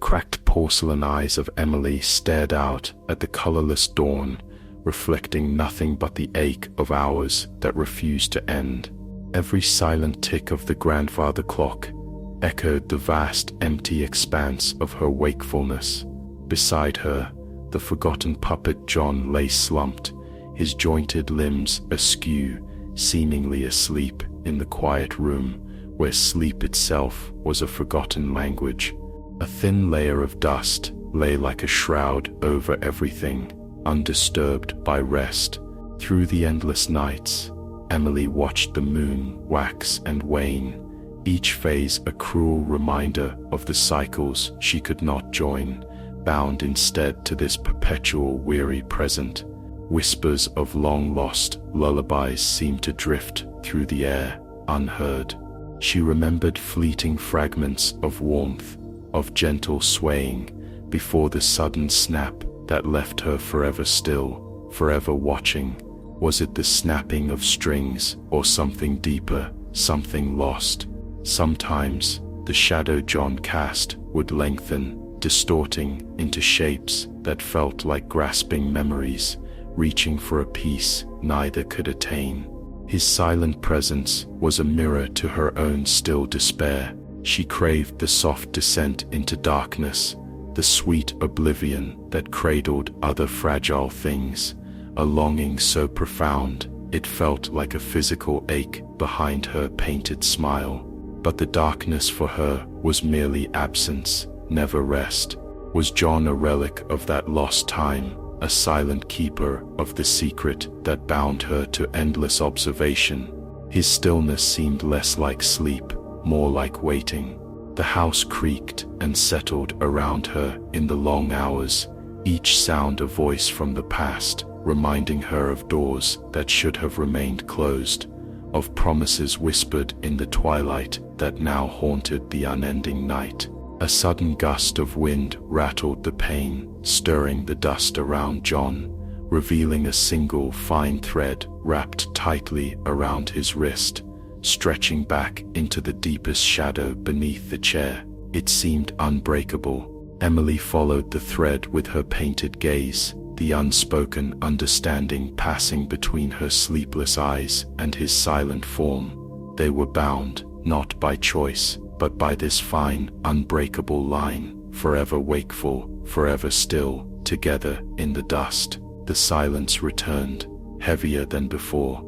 cracked porcelain eyes of Emily stared out at the colorless dawn, reflecting nothing but the ache of hours that refused to end. Every silent tick of the grandfather clock echoed the vast empty expanse of her wakefulness. Beside her, the forgotten puppet John lay slumped, his jointed limbs askew, seemingly asleep in the quiet room where sleep itself was a forgotten language. A thin layer of dust lay like a shroud over everything, undisturbed by rest. Through the endless nights, Emily watched the moon wax and wane, each phase a cruel reminder of the cycles she could not join, bound instead to this perpetual weary present. Whispers of long-lost lullabies seemed to drift through the air, unheard. She remembered fleeting fragments of warmth, of gentle swaying, before the sudden snap that left her forever still, forever watching. Was it the snapping of strings, or something deeper, something lost? Sometimes, the shadow John cast would lengthen, distorting into shapes that felt like grasping memories, reaching for a peace neither could attain. His silent presence was a mirror to her own still despair. She craved the soft descent into darkness, the sweet oblivion that cradled other fragile things, a longing so profound it felt like a physical ache behind her painted smile. But the darkness for her was merely absence, never rest. Was John a relic of that lost time, a silent keeper of the secret that bound her to endless observation? His stillness seemed less like sleep, more like waiting. The house creaked and settled around her in the long hours, each sound a voice from the past, reminding her of doors that should have remained closed, of promises whispered in the twilight that now haunted the unending night. A sudden gust of wind rattled the pane, stirring the dust around John, revealing a single fine thread wrapped tightly around his wrist, stretching back into the deepest shadow beneath the chair. It seemed unbreakable. Emily followed the thread with her painted gaze, the unspoken understanding passing between her sleepless eyes and his silent form. They were bound, not by choice, but by this fine, unbreakable line, forever wakeful, forever still, together in the dust. The silence returned, heavier than before,